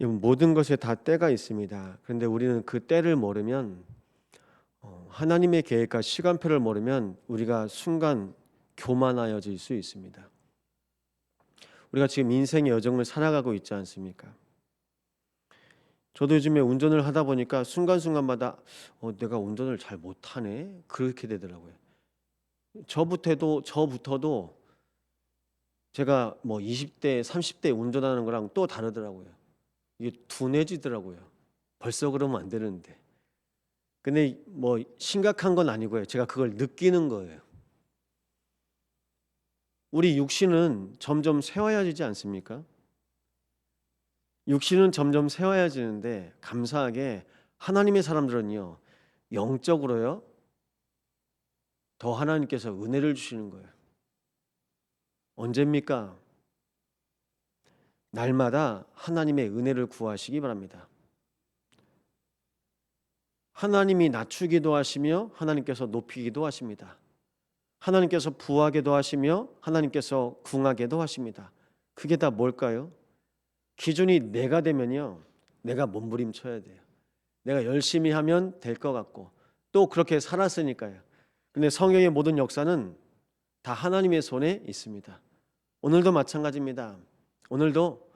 모든 것에 다 때가 있습니다. 그런데 우리는 그 때를 모르면 하나님의 계획과 시간표를 모르면 우리가 순간 교만하여질 수 있습니다. 우리가 지금 인생의 여정을 살아가고 있지 않습니까? 저도 요즘에 운전을 하다 보니까 순간순간마다 내가 운전을 잘 못하네? 그렇게 되더라고요. 저부터도 제가 뭐 20대, 30대 운전하는 거랑 또 다르더라고요. 이게 둔해지더라고요. 벌써 그러면 안 되는데. 근데 뭐 심각한 건 아니고요. 제가 그걸 느끼는 거예요. 우리 육신은 점점 세워야지지 않습니까? 육신은 점점 세워야지는데 감사하게 하나님의 사람들은요. 영적으로요. 더 하나님께서 은혜를 주시는 거예요. 언제입니까? 날마다 하나님의 은혜를 구하시기 바랍니다. 하나님이 낮추기도 하시며 하나님께서 높이기도 하십니다. 하나님께서 부하게도 하시며 하나님께서 궁하게도 하십니다. 그게 다 뭘까요? 기준이 내가 되면요. 내가 몸부림쳐야 돼요. 내가 열심히 하면 될 것 같고 또 그렇게 살았으니까요. 근데 성경의 모든 역사는 다 하나님의 손에 있습니다. 오늘도 마찬가지입니다. 오늘도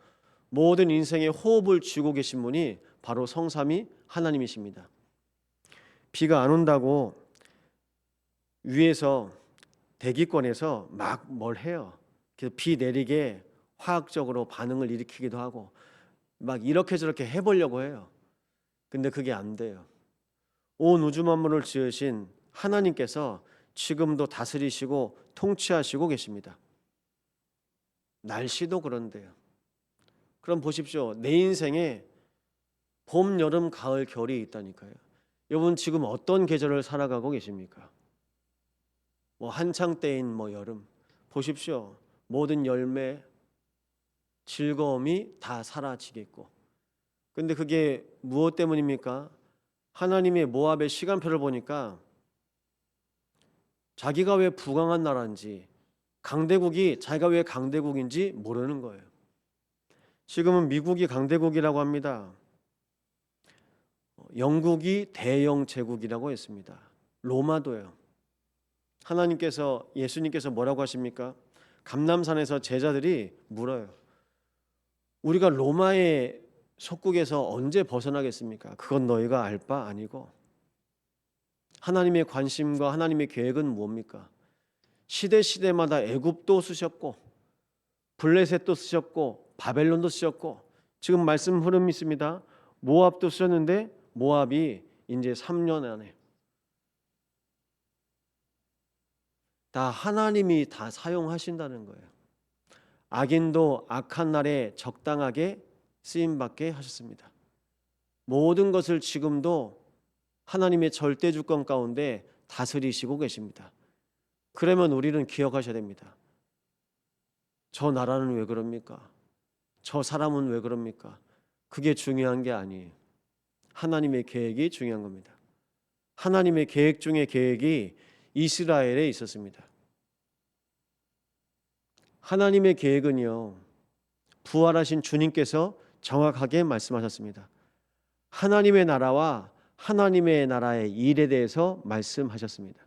모든 인생의 호흡을 쥐고 계신 분이 바로 성삼위 하나님이십니다. 비가 안 온다고 위에서 대기권에서 막 뭘 해요. 그래서 비 내리게 화학적으로 반응을 일으키기도 하고 막 이렇게 저렇게 해보려고 해요. 근데 그게 안 돼요. 온 우주 만물을 지으신 하나님께서 지금도 다스리시고 통치하시고 계십니다. 날씨도 그런데요. 그럼 보십시오. 내 인생에 봄, 여름, 가을, 겨울이 있다니까요. 여러분 지금 어떤 계절을 살아가고 계십니까? 뭐 한창 때인 뭐 여름. 보십시오. 모든 열매, 즐거움이 다 사라지겠고. 근데 그게 무엇 때문입니까? 하나님의 모압의 시간표를 보니까 자기가 왜 부강한 나라인지 강대국이 자기가 왜 강대국인지 모르는 거예요. 지금은 미국이 강대국이라고 합니다. 영국이 대영 제국이라고 했습니다. 로마도요. 하나님께서 예수님께서 뭐라고 하십니까? 감람산에서 제자들이 물어요. 우리가 로마의 속국에서 언제 벗어나겠습니까? 그건 너희가 알 바 아니고 하나님의 관심과 하나님의 계획은 뭡니까? 시대마다 애굽도 쓰셨고 블레셋도 쓰셨고 바벨론도 쓰셨고 지금 말씀 흐름이 있습니다. 모압도 쓰셨는데 모압이 이제 3년 안에 다 하나님이 다 사용하신다는 거예요. 악인도 악한 날에 적당하게 쓰임받게 하셨습니다. 모든 것을 지금도 하나님의 절대 주권 가운데 다스리시고 계십니다. 그러면 우리는 기억하셔야 됩니다. 저 나라는 왜 그럽니까? 저 사람은 왜 그럽니까? 그게 중요한 게 아니에요. 하나님의 계획이 중요한 겁니다. 하나님의 계획 중에 계획이 이스라엘에 있었습니다. 하나님의 계획은요, 부활하신 주님께서 정확하게 말씀하셨습니다. 하나님의 나라와 하나님의 나라의 일에 대해서 말씀하셨습니다.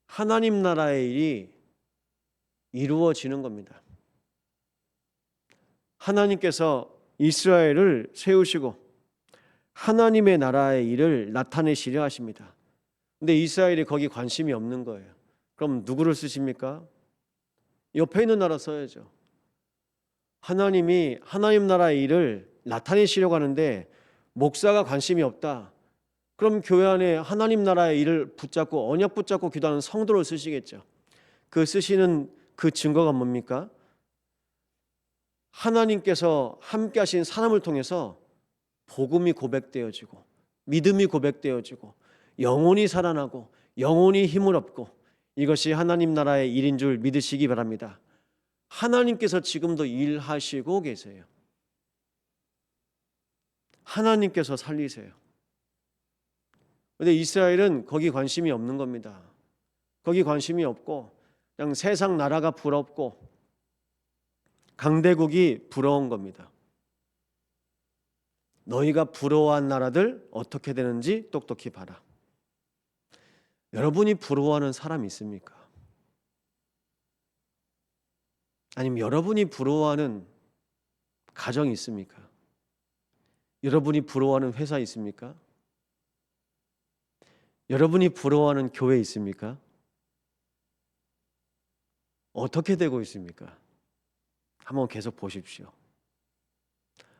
하나님 나라의 일이 이루어지는 겁니다. 하나님께서 이스라엘을 세우시고 하나님의 나라의 일을 나타내시려 하십니다. 근데 이스라엘이 거기 관심이 없는 거예요. 그럼 누구를 쓰십니까? 옆에 있는 나라 써야죠. 하나님이 하나님 나라의 일을 나타내시려고 하는데 목사가 관심이 없다. 그럼 교회 안에 하나님 나라의 일을 붙잡고 언약 붙잡고 기도하는 성도를 쓰시겠죠. 그 쓰시는 그 증거가 뭡니까? 하나님께서 함께 하신 사람을 통해서 복음이 고백되어지고 믿음이 고백되어지고 영혼이 살아나고 영혼이 힘을 얻고 이것이 하나님 나라의 일인 줄 믿으시기 바랍니다. 하나님께서 지금도 일하시고 계세요. 하나님께서 살리세요. 그런데 이스라엘은 거기 관심이 없는 겁니다. 거기 관심이 없고 그냥 세상 나라가 부럽고 강대국이 부러운 겁니다. 너희가 부러워한 나라들 어떻게 되는지 똑똑히 봐라. 여러분이 부러워하는 사람 있습니까? 아니면 여러분이 부러워하는 가정이 있습니까? 여러분이 부러워하는 회사 있습니까? 여러분이 부러워하는 교회 있습니까? 어떻게 되고 있습니까? 한번 계속 보십시오.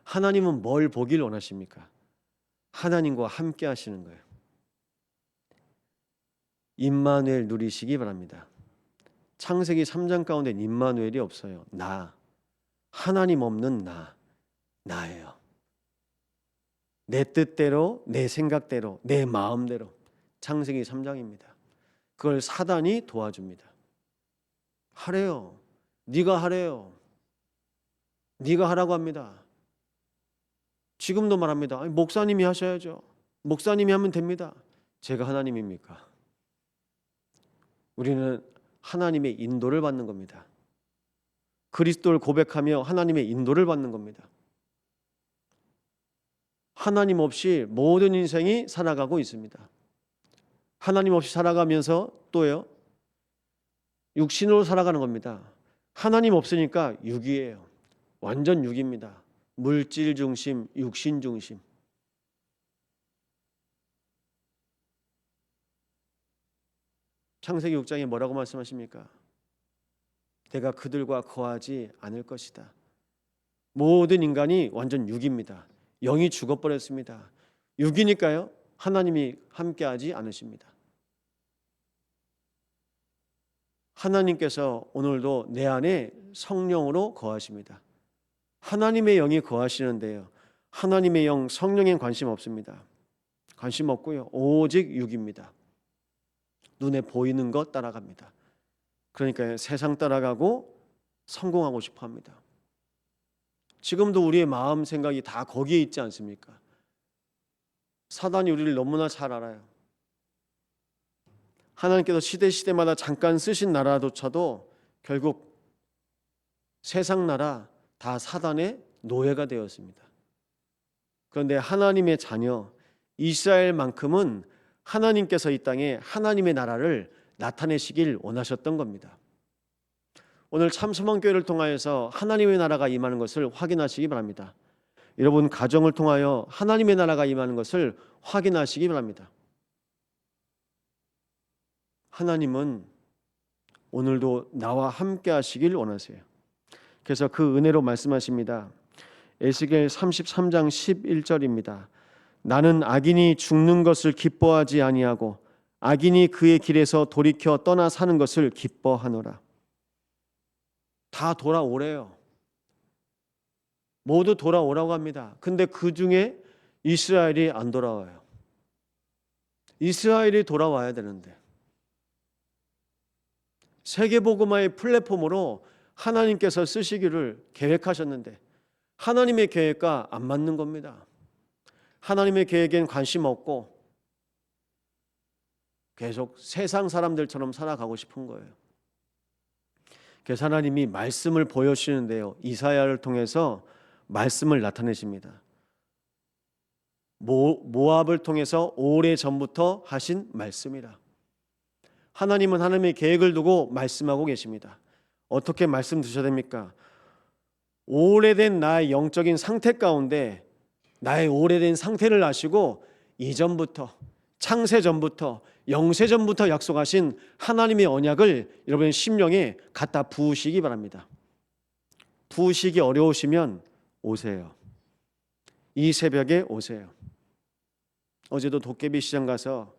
하나님은 뭘 보길 원하십니까? 하나님과 함께 하시는 거예요. 임마누엘 누리시기 바랍니다. 창세기 3장 가운데 임마누엘이 없어요. 나, 하나님 없는 나예요. 내 뜻대로, 내 생각대로, 내 마음대로. 창세기 3장입니다. 그걸 사단이 도와줍니다. 하래요. 네가 하래요. 네가 하라고 합니다. 지금도 말합니다. 아니, 목사님이 하셔야죠. 목사님이 하면 됩니다. 제가 하나님입니까? 우리는 하나님의 인도를 받는 겁니다. 그리스도를 고백하며 하나님의 인도를 받는 겁니다. 하나님 없이 모든 인생이 살아가고 있습니다. 하나님 없이 살아가면서 또요, 육신으로 살아가는 겁니다. 하나님 없으니까 육이에요. 완전 육입니다. 물질 중심, 육신 중심. 창세기 6장에 뭐라고 말씀하십니까? 내가 그들과 거하지 않을 것이다. 모든 인간이 완전 육입니다. 영이 죽어버렸습니다. 육이니까요, 하나님이 함께하지 않으십니다. 하나님께서 오늘도 내 안에 성령으로 거하십니다. 하나님의 영이 거하시는데요, 하나님의 영 성령엔 관심 없습니다. 관심 없고요, 오직 육입니다. 눈에 보이는 것 따라갑니다. 그러니까 세상 따라가고 성공하고 싶어 합니다. 지금도 우리의 마음 생각이 다 거기에 있지 않습니까? 사단이 우리를 너무나 잘 알아요. 하나님께서 시대마다 잠깐 쓰신 나라조차도 결국 세상 나라 다 사단의 노예가 되었습니다. 그런데 하나님의 자녀 이스라엘만큼은 하나님께서 이 땅에 하나님의 나라를 나타내시길 원하셨던 겁니다. 오늘 참소망교회를 통하여서 하나님의 나라가 임하는 것을 확인하시기 바랍니다. 여러분 가정을 통하여 하나님의 나라가 임하는 것을 확인하시기 바랍니다. 하나님은 오늘도 나와 함께 하시길 원하세요. 그래서 그 은혜로 말씀하십니다. 에스겔 33장 11절입니다. 나는 악인이 죽는 것을 기뻐하지 아니하고 악인이 그의 길에서 돌이켜 떠나 사는 것을 기뻐하노라. 다 돌아오래요. 모두 돌아오라고 합니다. 근데 그 중에 이스라엘이 안 돌아와요. 이스라엘이 돌아와야 되는데, 세계복음화의 플랫폼으로 하나님께서 쓰시기를 계획하셨는데 하나님의 계획과 안 맞는 겁니다. 하나님의 계획엔 관심 없고 계속 세상 사람들처럼 살아가고 싶은 거예요. 그래서 하나님이 말씀을 보여주시는데요, 이사야를 통해서 말씀을 나타내십니다. 모압을 통해서 오래전부터 하신 말씀이라. 하나님은 하나님의 계획을 두고 말씀하고 계십니다. 어떻게 말씀 드셔야 됩니까? 오래된 나의 영적인 상태 가운데 나의 오래된 상태를 아시고 이전부터, 창세전부터, 영세전부터 약속하신 하나님의 언약을 여러분의 심령에 갖다 부으시기 바랍니다. 부으시기 어려우시면 오세요. 이 새벽에 오세요. 어제도 도깨비 시장 가서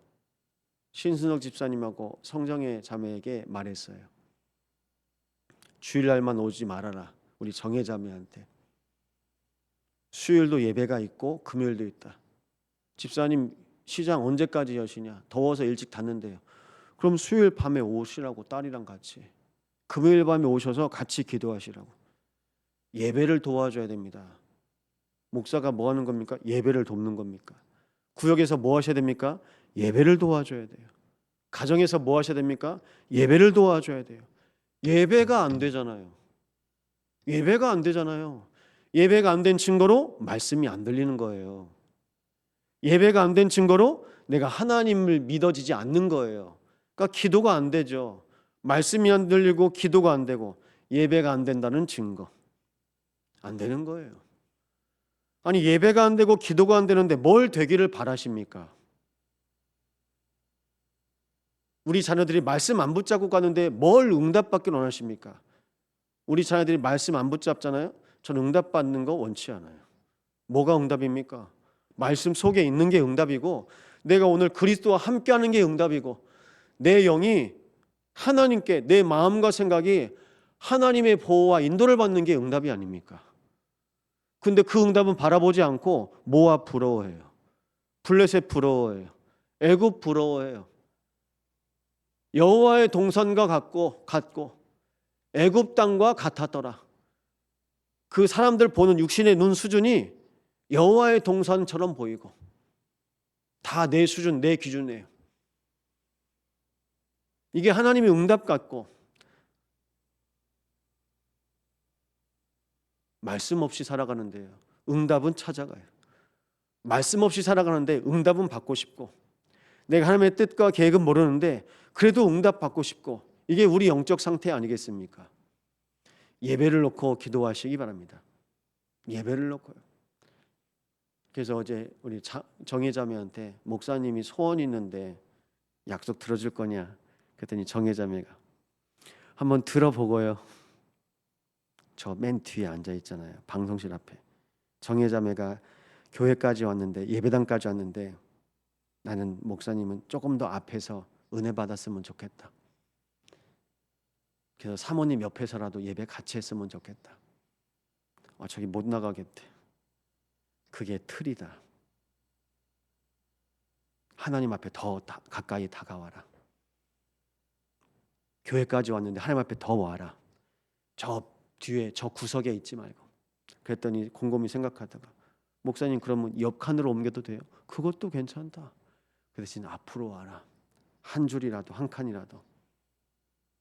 신순덕 집사님하고 성정의 자매에게 말했어요. 주일날만 오지 말아라. 우리 정혜 자매한테. 수요일도 예배가 있고 금요일도 있다. 집사님 시장 언제까지 여시냐? 더워서 일찍 닫는데요. 그럼 수요일 밤에 오시라고, 딸이랑 같이. 금요일 밤에 오셔서 같이 기도하시라고. 예배를 도와줘야 됩니다. 목사가 뭐 하는 겁니까? 예배를 돕는 겁니까? 구역에서 뭐 하셔야 됩니까? 예배를 도와줘야 돼요. 가정에서 뭐 하셔야 됩니까? 예배를 도와줘야 돼요. 예배가 안 되잖아요. 예배가 안 되잖아요. 예배가 안 된 증거로 말씀이 안 들리는 거예요. 예배가 안 된 증거로 내가 하나님을 믿어지지 않는 거예요. 그러니까 기도가 안 되죠. 말씀이 안 들리고 기도가 안 되고 예배가 안 된다는 증거. 안 되는 거예요. 아니 예배가 안 되고 기도가 안 되는데 뭘 되기를 바라십니까? 우리 자녀들이 말씀 안 붙잡고 가는데 뭘 응답받길 원하십니까? 우리 자녀들이 말씀 안 붙잡잖아요. 저는 응답받는 거 원치 않아요. 뭐가 응답입니까? 말씀 속에 있는 게 응답이고 내가 오늘 그리스도와 함께하는 게 응답이고 내 영이 하나님께 내 마음과 생각이 하나님의 보호와 인도를 받는 게 응답이 아닙니까? 근데 그 응답은 바라보지 않고 모압 부러워해요. 블레셋 부러워해요. 애굽 부러워해요. 여호와의 동산과 같고 애굽 땅과 같았더라. 그 사람들 보는 육신의 눈 수준이 여호와의 동산처럼 보이고 다 내 수준, 내 기준이에요. 이게 하나님의 응답 같고 말씀 없이 살아가는데요. 응답은 찾아가요. 말씀 없이 살아가는데 응답은 받고 싶고 내가 하나님의 뜻과 계획은 모르는데 그래도 응답 받고 싶고 이게 우리 영적 상태 아니겠습니까? 예배를 놓고 기도하시기 바랍니다. 예배를 놓고요. 그래서 어제 우리 정혜자매한테 목사님이 소원 있는데 약속 들어줄 거냐 그랬더니 정혜자매가 한번 들어보고요. 저 맨 뒤에 앉아 있잖아요. 방송실 앞에. 정혜자매가 교회까지 왔는데 예배당까지 왔는데 나는 목사님은 조금 더 앞에서 은혜 받았으면 좋겠다. 그래서 사모님 옆에서라도 예배 같이 했으면 좋겠다. 저기 못 나가겠대. 그게 틀이다. 하나님 앞에 더 가까이 다가와라. 교회까지 왔는데 하나님 앞에 더 와라. 저 뒤에 저 구석에 있지 말고. 그랬더니 곰곰이 생각하다가 목사님 그러면 옆 칸으로 옮겨도 돼요? 그것도 괜찮다. 그 대신 앞으로 와라. 한 줄이라도 한 칸이라도.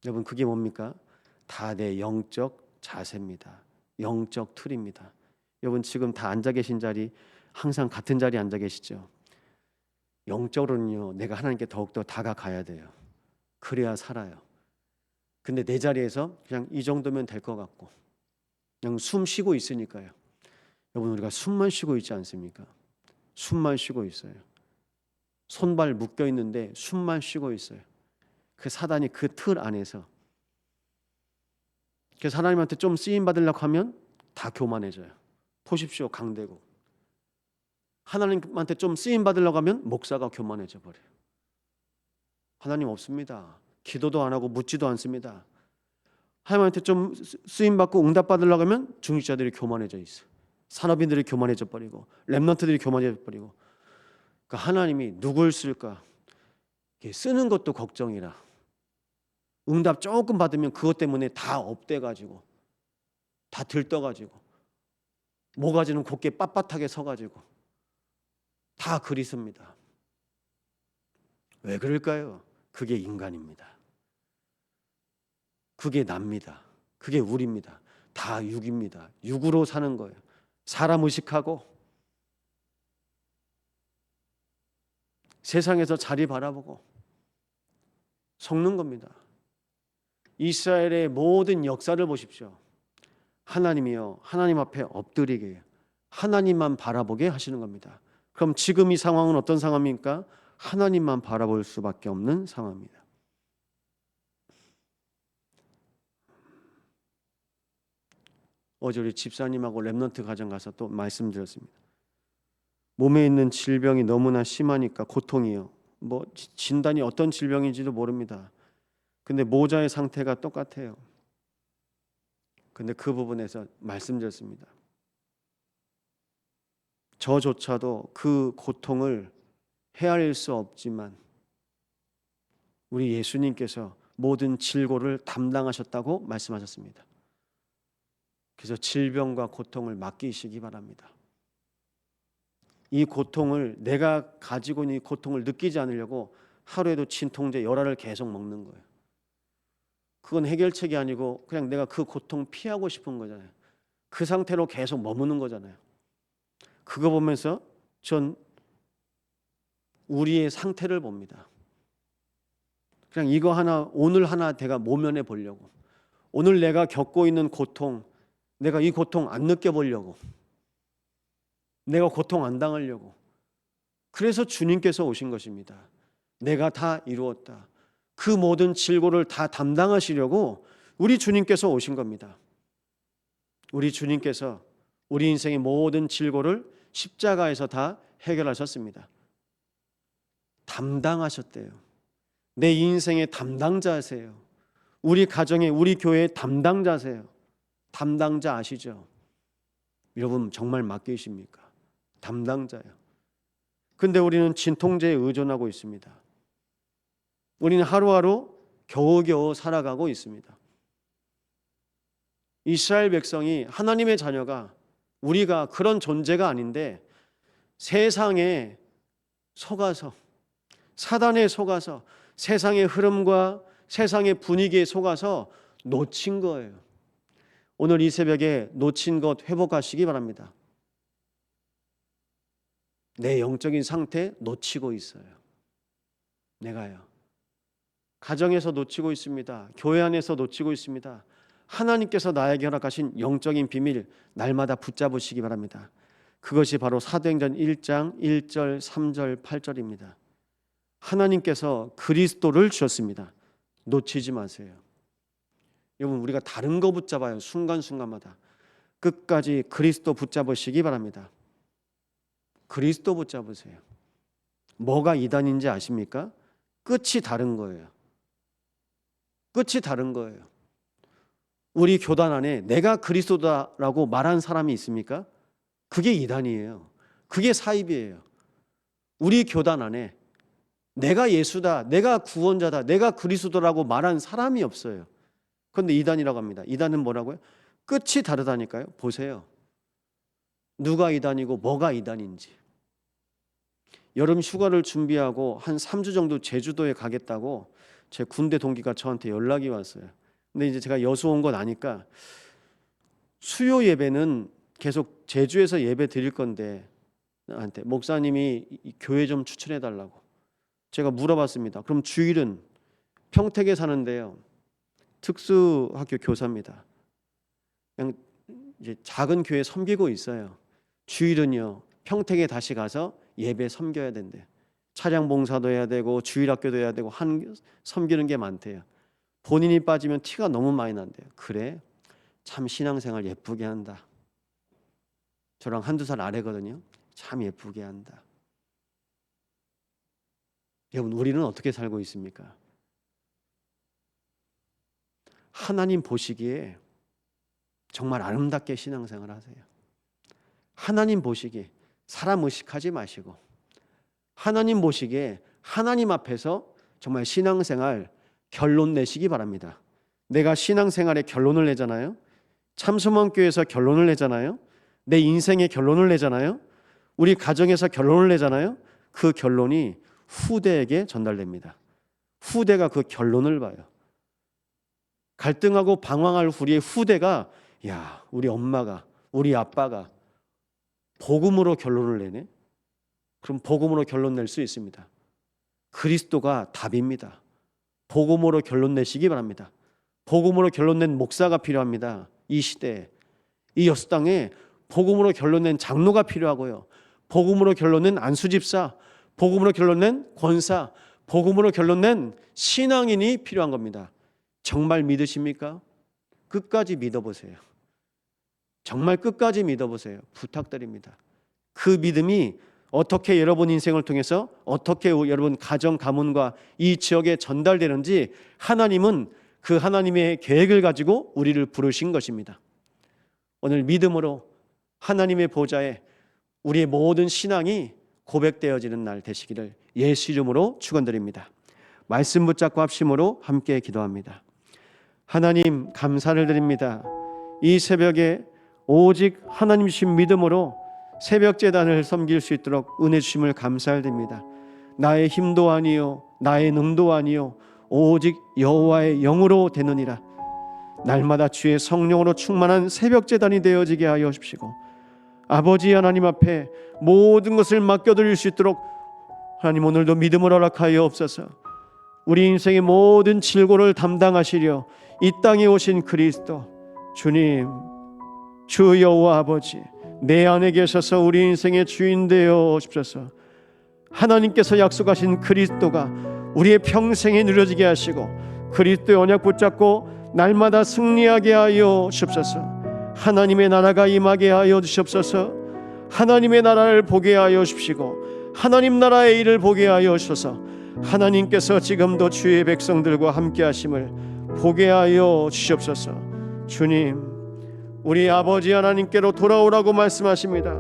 여러분 그게 뭡니까? 다 내 영적 자세입니다. 영적 틀입니다. 여러분 지금 다 앉아 계신 자리 항상 같은 자리에 앉아 계시죠? 영적으로는요 내가 하나님께 더욱더 다가가야 돼요. 그래야 살아요. 근데 내 자리에서 그냥 이 정도면 될 것 같고 그냥 숨 쉬고 있으니까요. 여러분 우리가 숨만 쉬고 있지 않습니까? 숨만 쉬고 있어요. 손발 묶여 있는데 숨만 쉬고 있어요. 그 사단이 그 틀 안에서 그래서 하나님한테 좀 쓰임 받으려고 하면 다 교만해져요. 보십시오 강대국. 하나님한테 좀 쓰임 받으려고 하면 목사가 교만해져 버려요. 하나님 없습니다. 기도도 안 하고 묻지도 않습니다. 하나님한테 좀 쓰임 받고 응답 받으려고 하면 중직자들이 교만해져 있어요. 산업인들이 교만해져 버리고 렘넌트들이 교만해져 버리고 그러니까 하나님이 누굴 쓸까? 쓰는 것도 걱정이라 응답 조금 받으면 그것 때문에 다 업돼가지고 다 들떠가지고 모가지는 곧게 빳빳하게 서가지고 다 그리습니다. 왜 그럴까요? 그게 인간입니다. 그게 납니다. 그게 우리입니다. 다 육입니다. 육으로 사는 거예요. 사람 의식하고 세상에서 자리 바라보고 속는 겁니다. 이스라엘의 모든 역사를 보십시오. 하나님이요 하나님 앞에 엎드리게 하나님만 바라보게 하시는 겁니다. 그럼 지금 이 상황은 어떤 상황입니까? 하나님만 바라볼 수밖에 없는 상황입니다. 어제 우리 집사님하고 렘넌트 가정 가서 또 말씀드렸습니다. 몸에 있는 질병이 너무나 심하니까 고통이요. 뭐 진단이 어떤 질병인지도 모릅니다. 근데 모자의 상태가 똑같아요. 근데 그 부분에서 말씀드렸습니다. 저조차도 그 고통을 헤아릴 수 없지만 우리 예수님께서 모든 질고를 담당하셨다고 말씀하셨습니다. 그래서 질병과 고통을 맡기시기 바랍니다. 이 고통을 내가 가지고 있는 이 고통을 느끼지 않으려고 하루에도 진통제 열알을 계속 먹는 거예요. 그건 해결책이 아니고 그냥 내가 그 고통 피하고 싶은 거잖아요. 그 상태로 계속 머무는 거잖아요. 그거 보면서 전 우리의 상태를 봅니다. 그냥 이거 하나, 오늘 하나 내가 모면해 보려고, 오늘 내가 겪고 있는 고통, 내가 이 고통 안 느껴보려고, 내가 고통 안 당하려고. 그래서 주님께서 오신 것입니다. 내가 다 이루었다. 그 모든 질고를 다 담당하시려고 우리 주님께서 오신 겁니다. 우리 주님께서 우리 인생의 모든 질고를 십자가에서 다 해결하셨습니다. 담당하셨대요. 내 인생의 담당자세요. 우리 가정의, 우리 교회의 담당자세요. 담당자 아시죠? 여러분 정말 맡기십니까? 담당자요. 근데 우리는 진통제에 의존하고 있습니다. 우리는 하루하루 겨우겨우 살아가고 있습니다. 이스라엘 백성이, 하나님의 자녀가, 우리가 그런 존재가 아닌데 세상에 속아서, 사단에 속아서, 세상의 흐름과 세상의 분위기에 속아서 놓친 거예요. 오늘 이 새벽에 놓친 것 회복하시기 바랍니다. 내 영적인 상태 놓치고 있어요. 내가요. 가정에서 놓치고 있습니다. 교회 안에서 놓치고 있습니다. 하나님께서 나에게 허락하신 영적인 비밀 날마다 붙잡으시기 바랍니다. 그것이 바로 사도행전 1장 1절, 3절, 8절입니다. 하나님께서 그리스도를 주셨습니다. 놓치지 마세요. 여러분 우리가 다른 거 붙잡아요. 순간순간마다. 끝까지 그리스도 붙잡으시기 바랍니다. 그리스도 붙잡으세요. 뭐가 이단인지 아십니까? 끝이 다른 거예요. 끝이 다른 거예요. 우리 교단 안에 내가 그리스도다라고 말한 사람이 있습니까? 그게 이단이에요. 그게 사입이에요. 우리 교단 안에 내가 예수다, 내가 구원자다, 내가 그리스도라고 말한 사람이 없어요. 그런데 이단이라고 합니다. 이단은 뭐라고요? 끝이 다르다니까요. 보세요. 누가 이단이고 뭐가 이단인지. 여름 휴가를 준비하고 한 3주 정도 제주도에 가겠다고 제 군대 동기가 저한테 연락이 왔어요. 근데 이제 제가 여수 온 거 아니까 수요 예배는 계속 제주에서 예배 드릴 건데 나한테 목사님이 교회 좀 추천해 달라고. 제가 물어봤습니다. 그럼 주일은? 평택에 사는데요. 특수학교 교사입니다. 그냥 이제 작은 교회 섬기고 있어요. 주일은요. 평택에 다시 가서 예배 섬겨야 된대. 차량 봉사도 해야 되고 주일학교도 해야 되고 섬기는 게 많대요. 본인이 빠지면 티가 너무 많이 난대요. 그래? 참 신앙생활 예쁘게 한다. 저랑 한두 살 아래거든요. 참 예쁘게 한다. 여러분 우리는 어떻게 살고 있습니까? 하나님 보시기에 정말 아름답게 신앙생활 하세요. 하나님 보시기에 사람 의식하지 마시고 하나님 보시기에 하나님 앞에서 정말 신앙생활 결론 내시기 바랍니다. 내가 신앙생활의 결론을 내잖아요. 참소망교회에서 결론을 내잖아요. 내 인생의 결론을 내잖아요. 우리 가정에서 결론을 내잖아요. 그 결론이 후대에게 전달됩니다. 후대가 그 결론을 봐요. 갈등하고 방황할 우리의 후대가 야, 우리 엄마가, 우리 아빠가 복음으로 결론을 내네. 그럼 복음으로 결론 낼 수 있습니다. 그리스도가 답입니다. 복음으로 결론 내시기 바랍니다. 복음으로 결론 낸 목사가 필요합니다. 이 시대에, 이 여수 땅에 복음으로 결론 낸 장로가 필요하고요. 복음으로 결론 낸 안수집사, 복음으로 결론 낸 권사, 복음으로 결론 낸 신앙인이 필요한 겁니다. 정말 믿으십니까? 끝까지 믿어보세요. 정말 끝까지 믿어보세요. 부탁드립니다. 그 믿음이 어떻게 여러분 인생을 통해서 어떻게 여러분 가정 가문과 이 지역에 전달되는지 하나님은 그 하나님의 계획을 가지고 우리를 부르신 것입니다. 오늘 믿음으로 하나님의 보좌에 우리의 모든 신앙이 고백되어지는 날 되시기를 예수 이름으로 축원드립니다. 말씀 붙잡고 합심으로 함께 기도합니다. 하나님 감사를 드립니다. 이 새벽에 오직 하나님 주신 믿음으로 새벽 제단을 섬길 수 있도록 은혜 주심을 감사드립니다. 나의 힘도 아니요 나의 능도 아니요 오직 여호와의 영으로 되느니라. 날마다 주의 성령으로 충만한 새벽제단이 되어지게 하여 주시고, 아버지 하나님 앞에 모든 것을 맡겨드릴 수 있도록 하나님 오늘도 믿음을 허락하여 없어서 우리 인생의 모든 질고를 담당하시려 이 땅에 오신 그리스도 주님, 주 여호와 아버지, 내 안에 계셔서 우리 인생의 주인 되어 오십소서. 하나님께서 약속하신 그리스도가 우리의 평생에 누려지게 하시고 그리스도의 언약 붙잡고 날마다 승리하게 하여 주옵소서. 하나님의 나라가 임하게 하여 주시옵소서. 하나님의 나라를 보게 하여 주시고 하나님 나라의 일을 보게 하여 주셔서 하나님께서 지금도 주의 백성들과 함께 하심을 보게 하여 주시옵소서. 주님, 우리 아버지 하나님께로 돌아오라고 말씀하십니다.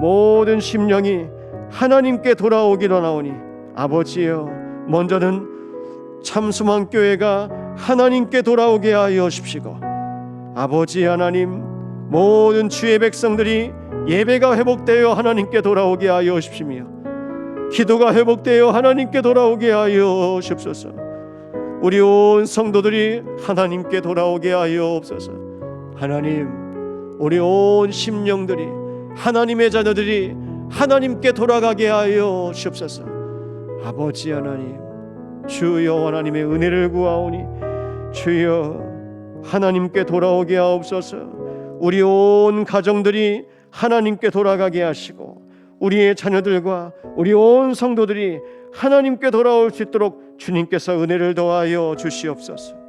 모든 심령이 하나님께 돌아오기로 나오니 아버지여, 먼저는 참수망교회가 하나님께 돌아오게 하여 주십시고, 아버지 하나님, 모든 주의 백성들이 예배가 회복되어 하나님께 돌아오게 하여 주십시며 기도가 회복되어 하나님께 돌아오게 하여 주옵소서. 우리 온 성도들이 하나님께 돌아오게 하여 없소서. 하나님, 우리 온 심령들이, 하나님의 자녀들이 하나님께 돌아가게 하여 주옵소서. 아버지 하나님, 주여 하나님의 은혜를 구하오니 주여 하나님께 돌아오게 하옵소서. 우리 온 가정들이 하나님께 돌아가게 하시고 우리의 자녀들과 우리 온 성도들이 하나님께 돌아올 수 있도록 주님께서 은혜를 더하여 주시옵소서.